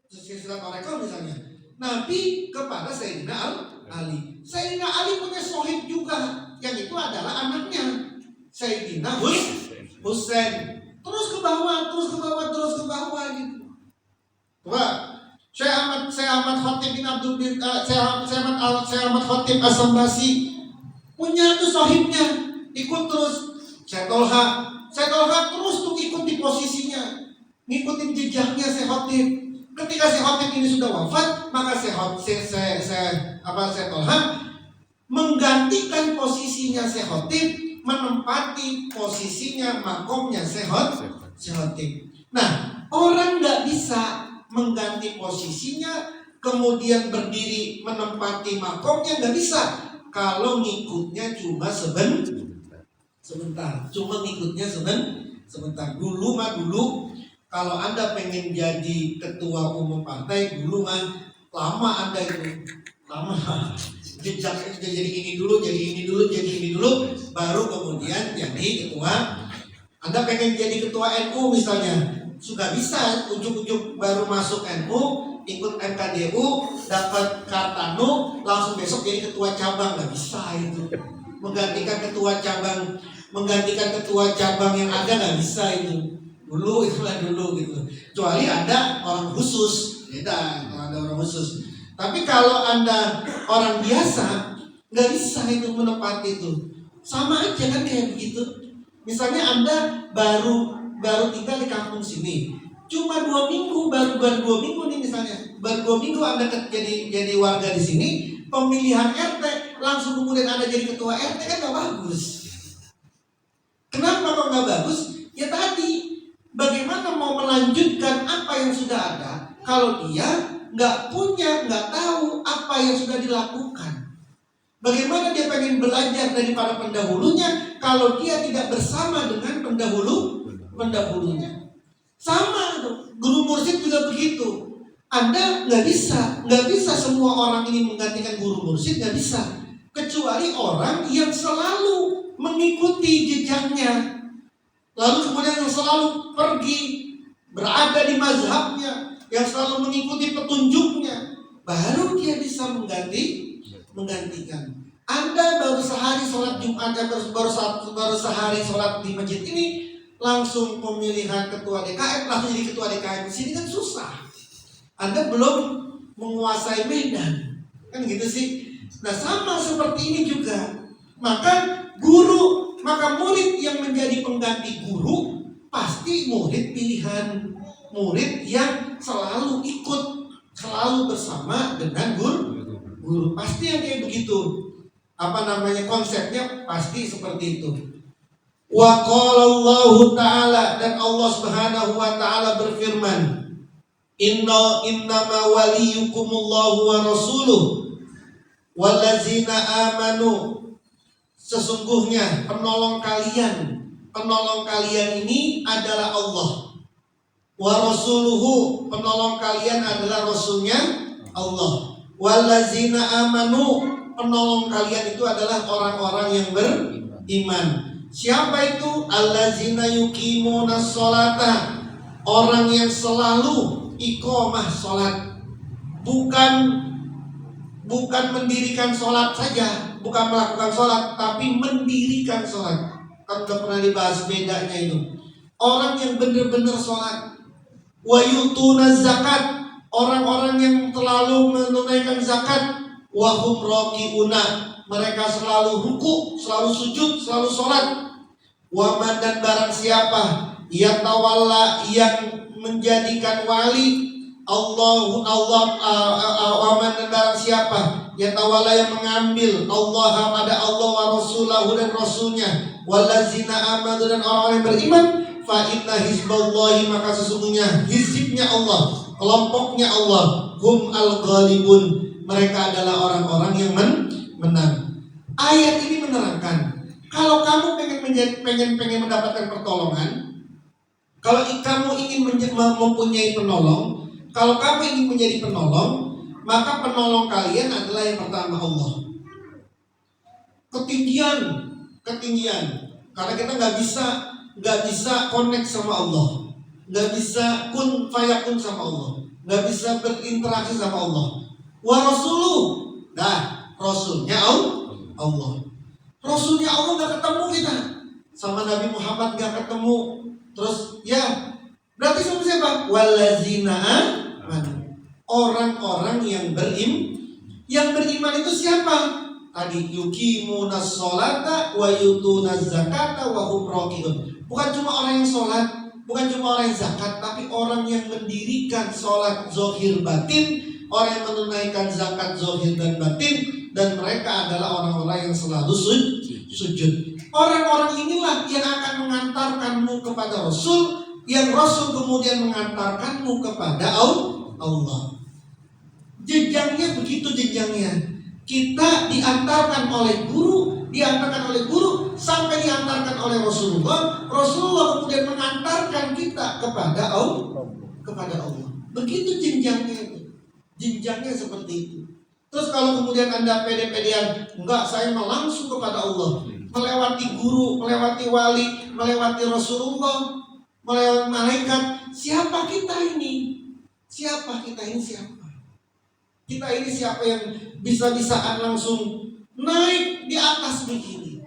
silsilah Torekah misalnya. Nabi kepada Sayyidina Ali. Sayyidina Ali punya sohib juga, yang itu adalah anaknya Sayyidina Husain. Terus ke bawah gitu. Coba Syekh Ahmad Khatib bin Abdul bin Syekh Ahmad Khatib As-Sambasi punya tuh sohibnya, ikut terus. Syekh Tolha terus tuh ikut di posisinya, ngikutin jejaknya Syekh Khatib. Ketika Syekh Khatib ini sudah wafat, maka Syekh Tolha menggantikan posisinya Syekh Khatib, menempati posisinya makomnya Syekh Khatib. Nah, orang nggak bisa mengganti posisinya kemudian berdiri menempati makomnya, nggak bisa kalau ngikutnya cuma sebentar, sebentar. Dulu kalau Anda pengen jadi ketua umum partai, dulu lama Anda itu lama jejaknya sudah jadi ini dulu, baru kemudian jadi ketua. Anda pengen jadi ketua NU misalnya, sudah bisa ujuk-ujuk baru masuk NU, ikut MKDU, dapat kartanu, langsung besok jadi ketua cabang. Nggak bisa itu. Menggantikan ketua cabang yang ada nggak bisa itu. Dulu gitu. Kecuali ada orang khusus, beda kalau ada orang khusus. Tapi kalau Anda orang biasa, nggak bisa itu menepati itu. Sama aja kan kayak begitu. Misalnya Anda baru tinggal di kampung sini, cuma 2 minggu, baru 2 minggu nih misalnya, baru 2 minggu Anda jadi warga di sini, pemilihan RT, langsung kemudian Anda jadi ketua RT, kan nggak bagus. Kenapa kok nggak bagus? Ya tadi, bagaimana mau melanjutkan apa yang sudah ada, kalau dia nggak tahu apa yang sudah dilakukan. Bagaimana dia pengen belajar dari para pendahulunya kalau dia tidak bersama dengan pendahulunya? Sama tuh, guru mursyid juga begitu. Anda nggak bisa semua orang ini menggantikan guru mursyid, nggak bisa. Kecuali orang yang selalu mengikuti jejaknya, lalu kemudian yang selalu pergi berada di mazhabnya, yang selalu mengikuti petunjuknya, baru dia bisa menggantikan. Anda baru sehari sholat Jumat, baru sehari sholat di masjid ini, langsung pemilihan ketua DKM, langsung jadi ketua DKM di sini kan susah. Anda belum menguasai medan, kan gitu sih. Nah sama seperti ini juga. Maka murid yang menjadi pengganti guru pasti murid pilihan, murid yang selalu ikut, selalu bersama dengan guru. Pasti yang kayak begitu. Konsepnya pasti seperti itu. Wa qala Allah Ta'ala, dan Allah Subhanahu wa Ta'ala berfirman, Innama waliyukumullahu wa rasuluh wallazina amanu. Sesungguhnya penolong kalian ini adalah Allah. Wa rasuluhu, penolong kalian adalah rasulnya Allah. Wallazina amanu, penolong kalian itu adalah orang-orang yang beriman. Siapa itu? Allazina yuqimunas sholata, orang yang selalu iqamah sholat. Bukan mendirikan sholat saja, bukan melakukan sholat, tapi mendirikan sholat. Kan udah pernah dibahas bedanya itu. Orang yang benar-benar sholat. Wa yutunaz zakat, orang-orang yang selalu menunaikan zakat. Wa hum raqiuna, mereka selalu ruku, selalu sujud, selalu sholat. Wa man, dan barang siapa yatawalla, yang menjadikan wali Allah, wa man, dan barang siapa yatawalla, yang mengambil Allah, pada Allah, wa rasulahu, dan rasulnya, wallazina amanu, dan orang-orang yang beriman, fa inna hizballahi, maka sesungguhnya hizibnya Allah, kelompoknya Allah, hum al-ghalibun, mereka adalah orang-orang yang menang. Ayat ini menerangkan, kalau kamu pengen mendapatkan pertolongan, kalau kamu ingin mempunyai penolong, kalau kamu ingin menjadi penolong, maka penolong kalian adalah yang pertama Allah. Ketinggian, karena kita nggak bisa connect sama Allah, nggak bisa kun fayakun sama Allah, nggak bisa berinteraksi sama Allah. Wa rasuluh, nah rasulnya Allah, rasulnya Allah nggak ketemu kita, sama Nabi Muhammad nggak ketemu. Terus ya berarti sama siapa? Wallazina amanu, orang-orang yang beriman itu siapa? Tadi yuqimunas sholata wa yutunaz zakata wa hum raqiun. Bukan cuma orang yang sholat, bukan cuma orang yang zakat, tapi orang yang mendirikan sholat zahir batin, orang yang menunaikan zakat zahir dan batin, dan mereka adalah orang-orang yang selalu sujud. Orang-orang inilah yang akan mengantarkanmu kepada Rasul, yang Rasul kemudian mengantarkanmu kepada Allah. Jenjangnya begitu jenjangnya. Kita diantarkan oleh guru, sampai diantarkan oleh Rasulullah. Rasulullah kemudian mengantarkan kita kepada Allah. Begitu jenjangnya itu. Jenjangnya seperti itu. Terus kalau kemudian Anda pede-pedean, enggak, saya mau langsung kepada Allah, melewati guru, melewati wali, melewati Rasulullah, melewati malaikat. Siapa kita ini? Siapa kita ini? Kita ini siapa yang bisa-bisaan langsung naik di atas begini?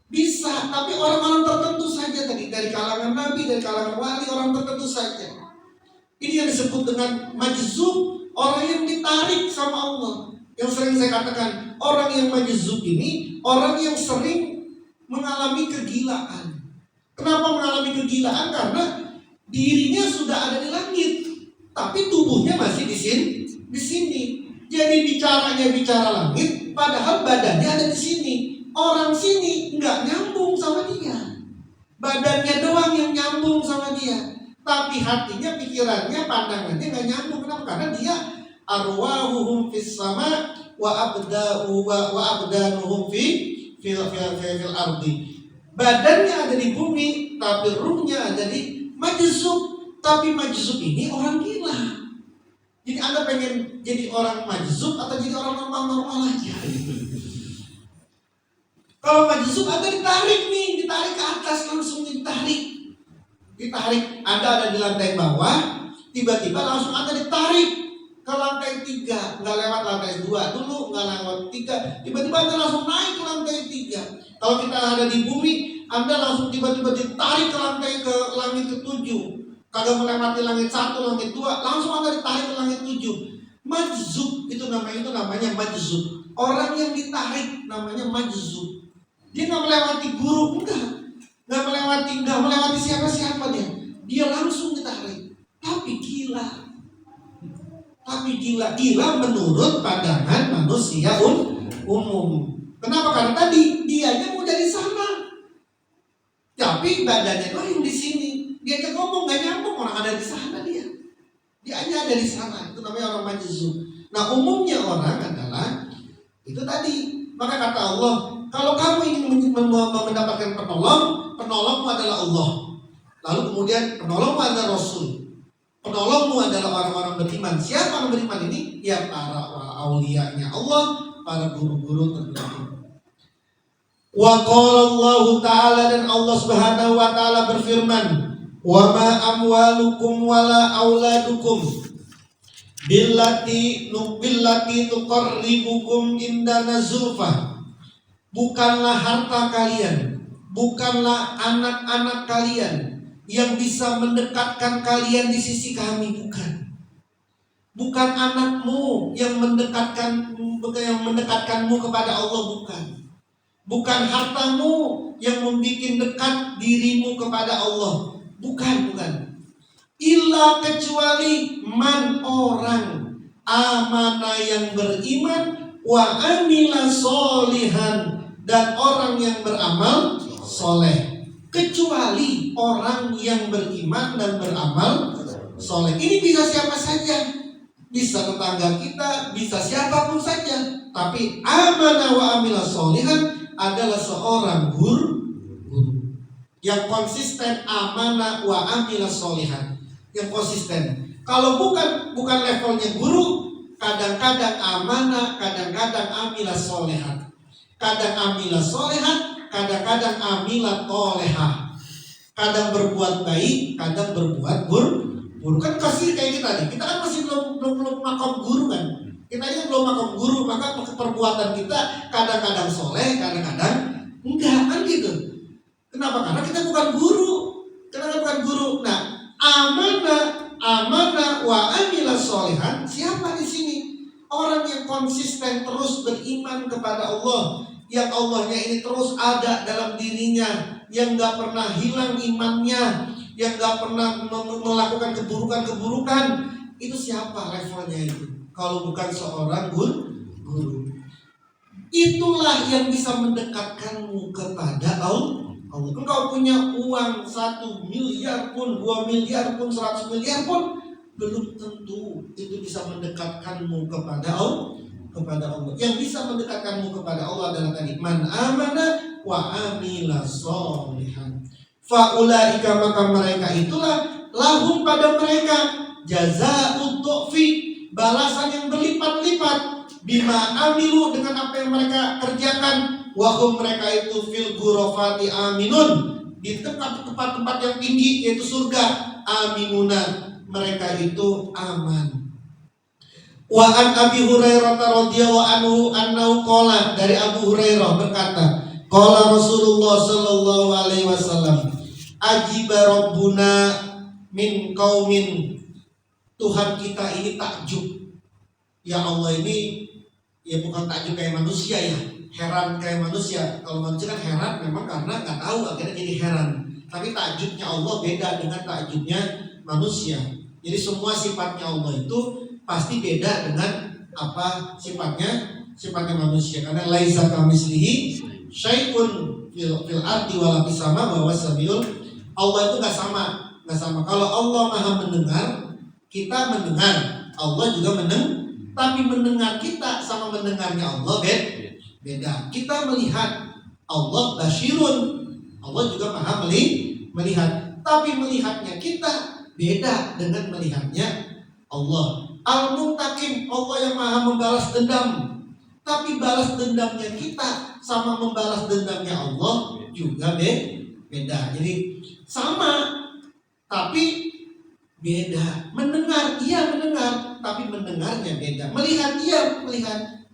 Bisa, tapi orang-orang tertentu saja tadi, dari kalangan nabi, dari kalangan wali, orang tertentu saja. Ini yang disebut dengan majzub, orang yang ditarik sama Allah. Yang sering saya katakan, orang yang majzub ini orang yang sering mengalami kegilaan. Kenapa mengalami kegilaan? Karena dirinya sudah ada di langit, tapi tubuhnya masih di sini. Jadi bicaranya bicara langit, padahal badannya ada di sini. Orang sini nggak nyambung sama dia, badannya doang yang nyambung sama dia, tapi hatinya, pikirannya, pandangannya nggak nyambung. Kenapa? Karena dia arwahuhum fis sama wa abdanuhum fil ardi. Badannya ada di bumi, tapi ruhnya ada di majzub. Tapi majzub ini orang gila. Jadi Anda pengen jadi orang majzub atau jadi orang normal-normal aja? Kalau majzub Anda ditarik ke atas, langsung ditarik. Anda ada di lantai bawah, tiba-tiba langsung Anda ditarik ke lantai 3, nggak lewat lantai 2 dulu, nggak lewat 3, tiba-tiba Anda langsung naik ke lantai 3. Kalau kita ada di bumi, Anda langsung tiba-tiba ditarik ke langit ke-7. Kagak melewati langit 1, langit 2, langsung Anda ditarik ke langit 7. Majzub itu namanya majzub. Orang yang ditarik namanya majzub. Dia nggak melewati guru, nggak melewati siapa-siapa dia langsung ditarik. Tapi gila menurut pandangan manusia umum. Kenapa? Karena tadi dianya mau dari sana, tapi badannya tuh yang di sini. Dia aja ngomong gak nyambung, orang ada di sana dia hanya ada di sana. Itu namanya orang majzub. Nah, umumnya orang adalah itu tadi. Maka kata Allah, kalau kamu ingin mendapatkan penolongmu adalah Allah. Lalu kemudian penolongmu adalah Rasul. Penolongmu adalah orang-orang beriman. Siapa orang beriman ini? Ya para aulianya Allah, para guru-guru tertentu. Wa qala Allah Ta'ala, dan Allah Subhanahu wa Ta'ala berfirman, wa ma amwalukum wala auladukum billati tuqarribukum indana zulfa. Bukanlah harta kalian, bukanlah anak-anak kalian yang bisa mendekatkan kalian di sisi kami, bukan anakmu yang mendekatkanmu kepada Allah, bukan hartamu yang membuat dekat dirimu kepada Allah, bukan. Illa kecuali man, orang amana yang beriman, wa amila solihan, dan orang yang beramal soleh. Kecuali orang yang beriman dan beramal soleh. Ini bisa siapa saja, bisa tetangga kita, bisa siapapun saja. Tapi amana wa amila solihan adalah seorang guru yang konsisten, amanah wa amila solihan, yang konsisten. Kalau bukan levelnya guru, kadang-kadang amanah, kadang-kadang amila solihan, kadang amila solihan, kadang-kadang amila tolehah, Kadang berbuat baik, kadang berbuat buruk. Kan kasih kayak kita nih. Kita kan masih belum makom guru kan. Kita ini belum makom guru, maka perbuatan kita kadang-kadang soleh, kadang-kadang enggak kan gitu. Kenapa? Karena kita bukan guru. Kenapa bukan guru? Nah, amanah wa amila sholihan. Siapa di sini? Orang yang konsisten terus beriman kepada Allah, yang Allahnya ini terus ada dalam dirinya, yang gak pernah hilang imannya, yang gak pernah melakukan keburukan-keburukan. Itu siapa levelnya itu? Kalau bukan seorang guru. Itulah yang bisa mendekatkanmu kepada Allah. Engkau punya uang 1 miliar pun, 2 miliar pun, 100 miliar pun, belum tentu itu bisa mendekatkanmu kepada Allah. Yang bisa mendekatkanmu kepada Allah adalah tadi man amana wa amila sholihan. Faulaika, maka mereka itulah lahum, pada mereka jazaa'ud du'fi, balasan yang berlipat-lipat, bima amilu, dengan apa yang mereka kerjakan, wahum, mereka itu fil ghurafati aminun, di tempat-tempat yang tinggi yaitu surga, aminuna, mereka itu aman. Wa an Abi Hurairah radhiyallahu anhu annahu qala, dari Abu Hurairah berkata, qala Rasulullah sallallahu alaihi wasallam, ajiba rabbuna min qaumin, Tuhan kita ini takjub. Ya Allah ini ya bukan takjub kayak manusia ya, heran kayak manusia. Kalau manusia kan heran memang karena nggak tahu akhirnya jadi heran. Tapi takjubnya Allah beda dengan takjubnya manusia. Jadi semua sifatnya Allah itu pasti beda dengan apa sifatnya manusia. Karena laisa kamitslihi syai'un fil ardi wala fis sama wa wasabiul. Allah itu nggak sama. Kalau Allah Maha mendengar, kita mendengar, Allah juga mendengar. Tapi mendengar kita sama mendengarnya Allah beda. Kita melihat, Allah basyirun, Allah juga Maha melihat. Tapi melihatnya kita beda dengan melihatnya Allah. Al-Muntakim, Allah yang Maha membalas dendam. Tapi balas dendamnya kita sama membalas dendamnya Allah juga beda. Jadi sama tapi beda. Mendengar, iya mendengar, tapi mendengarnya beda. Melihat, iya melihat.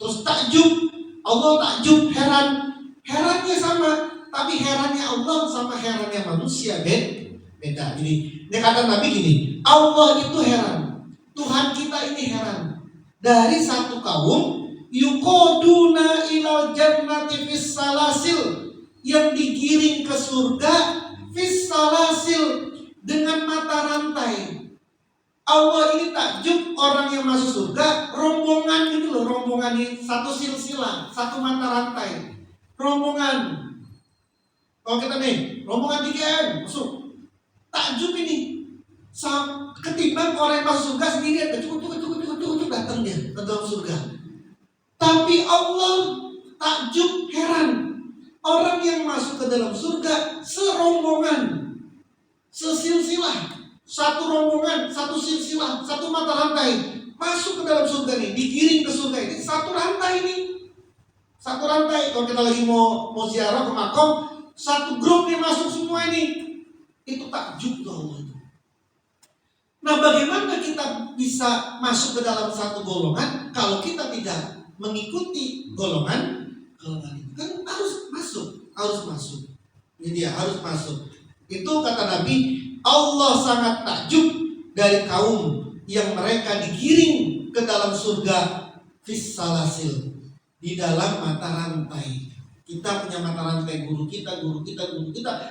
Terus takjub, Allah takjub, heran. Herannya sama, tapi herannya Allah sama herannya manusia beda. Jadi ini kata Nabi gini, Allah itu heran, Tuhan kita ini heran. Dari satu kaum yuqaduna ilal jannati fis salasil, yang digiring ke surga fis salasil, dengan mata rantai. Allah ini takjub, orang yang masuk surga rombongan gitu loh, rombongan ini satu silsilah, satu mata rantai, rombongan. Kalau kita nih rombongan 3M masuk, takjub ini. Ketimbang orang yang masuk surga sendirian, cukup datang dia ke dalam surga. Tapi Allah takjub, heran, orang yang masuk ke dalam surga serombongan, sesilsilah, satu rombongan, satu silsilah, satu mata rantai masuk ke dalam surga nih, digiring ke surga ini satu rantai ini, satu rantai. Kalau kita lagi mau ziarah ke makom, satu grup nih masuk semua ini, itu takjub tuh Allah. Nah, bagaimana kita bisa masuk ke dalam satu golongan kalau kita tidak mengikuti golongan itu? Kan harus masuk. Jadi ya harus masuk. Itu kata Nabi, Allah sangat takjub dari kaum yang mereka digiring ke dalam surga fis salasil, di dalam mata rantai. Kita punya mata rantai, guru kita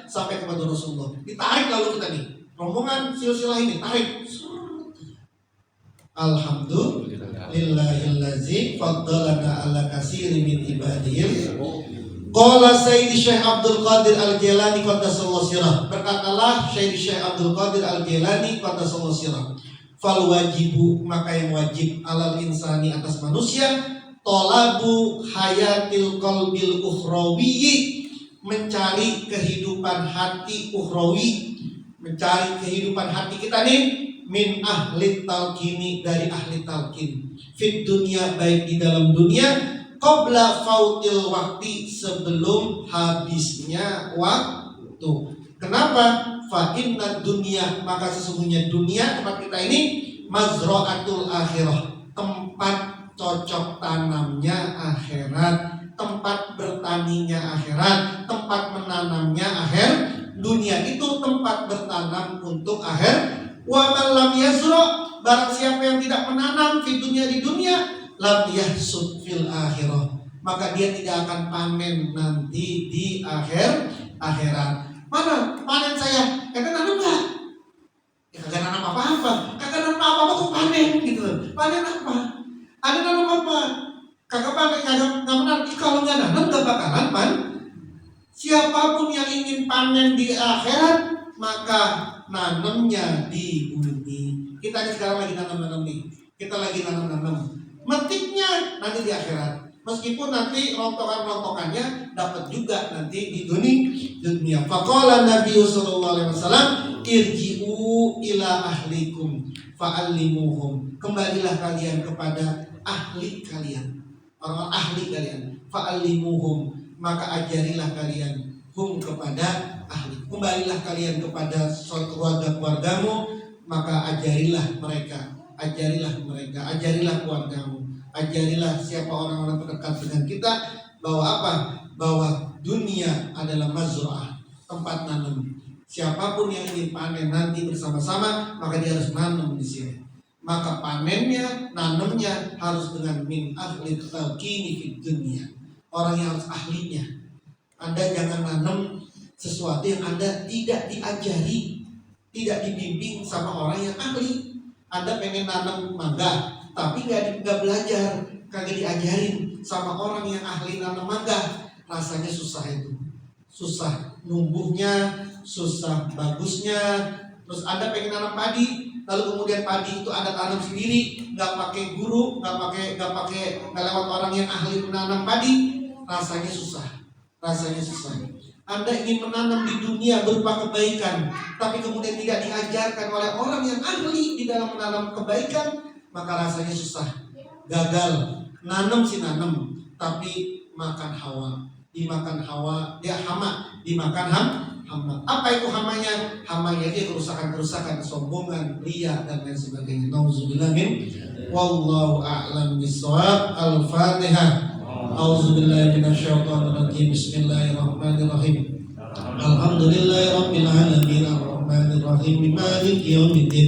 sampai kepada Rasulullah. Ditarik lalu kita nih, rombongan silsilah ini tarik. Alhamdulillahillazi faddalana ala katsiri min ibadihi. Qala Sayyid Syekh Abdul Qadir Al-Jailani qaddasallahu sirah. Berkatalah Syekh Abdul Qadir Al-Jailani qaddasallahu sirah. Fal wajibu, maka yang wajib alal insani, atas manusia, talabu hayatil qalbil ukhrawi, mencari kehidupan hati ukhrawi, mencari kehidupan hati kita nih, min ahli talqini, dari ahli talqin, fit dunia, baik di dalam dunia, qabla fautil waktu, sebelum habisnya waktu. Kenapa? Fa inna dunya, maka sesungguhnya dunia tempat kita ini mazra'atul akhirah, tempat cocok tanamnya akhirat, tempat bertaninya akhirat, tempat menanamnya akhir. Dunia itu tempat bertanam untuk akhir. Wa man lam yazra, barang siapa yang tidak menanam di dunia lam yahsud fil akhirah, maka dia tidak akan panen nanti di akhirat. Mana panen saya? Kagak nanam enggak? Ya kagak nanam apa-apa. Kagak nanam apa-apa kok panen gitu. Panen apa? Ada nanam apa? Kagak panen, kagak nanam. Kalau enggak nanam enggak bakalan panen. Siapapun yang ingin panen di akhirat, maka nanamnya di bumi. Kita ini sekarang lagi nanam nih. Kita lagi nanam. Metiknya nanti di akhirat. Meskipun nanti rontokan-rontokannya dapat juga nanti di dunia. Faqala Nabi sallallahu alaihi wasallam, irji'u ila ahlikum fa'allimuhum. Kembalilah kalian kepada ahli kalian. Orang ahli kalian. Fa'allimuhum, maka ajarilah kalian hum kepada ahli. Kembalilah kalian kepada keluargamu, maka ajarilah mereka. Ajarilah keluargamu, ajarilah siapa orang-orang terdekat dengan kita bahwa apa? Bahwa dunia adalah mazra'ah, tempat nanam. Siapapun yang ingin panen nanti bersama-sama, maka dia harus nanam di sini. Maka panennya, nanamnya harus dengan min ahli talqini fid dunia. Orang yang harus ahlinya. Anda jangan nanam sesuatu yang Anda tidak diajari, tidak dibimbing sama orang yang ahli. Anda pengen nanam mangga, tapi nggak belajar, kagak diajarin sama orang yang ahli nanam mangga, rasanya susah itu, susah numbuhnya, susah bagusnya. Terus Anda pengen nanam padi, lalu kemudian padi itu Anda tanam sendiri, nggak pakai guru, nggak lewat orang yang ahli menanam padi, rasanya susah. Anda ingin menanam di dunia berupa kebaikan, tapi kemudian tidak diajarkan oleh orang yang ahli di dalam menanam kebaikan, maka rasanya susah, gagal. Nanam, tapi makan hawa, dimakan hawa, dia hama, dimakan hama. Apa itu hamanya? Hamanya dia kerusakan, kesombongan, ria dan lain sebagainya. Nauzubillah min. Wallahu a'lam bishawab. Al-Fatihah. A'udzubillahi minasyaitonir rajim. Bismillahirrahmanirrahim. Alhamdulillahirabbil alamin arrahmanir rahim maliki yaumiddin.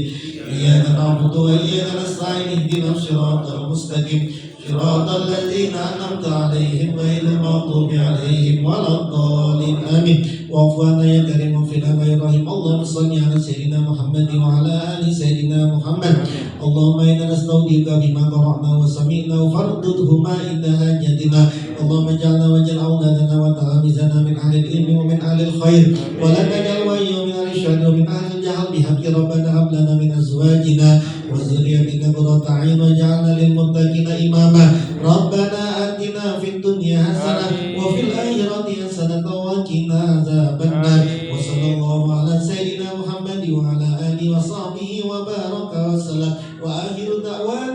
Iyyaka na'budu wa iyyaka nasta'in ihdinas siratal mustaqim. Siratal ladzina an'amta 'alaihim ghairil maghdubi 'alaihim waladdallin. Amin. Wa'fu 'anna ya karim fil rahim. Allahumma shalli 'ala sayyidina Muhammad wa 'ala ali sayyidina Muhammad. Allahumma inna nasta'udzuka bima qara'na wa sami'na farduddhuma inda hajatina. Allahumma ij'alna wa ij'al awladana wa talamizana min ahli ilmi wa min ahli khair wa la taj'al waliya min ahli syarri wa min ahli jahl bihaqqi rabbana hab lana min azwajina wa dhurriyyatina qurrata a'yun waj'alna lil muttaqina imama. Rabbana atina fid dunya hasanah wa fil akhirati hasanah wa qina adzabannar. Wa sallallahu ala sayyidina Muhammad wa ala alihi wa sahbihi wa baraka wa sallam. Wa akhiru da'wana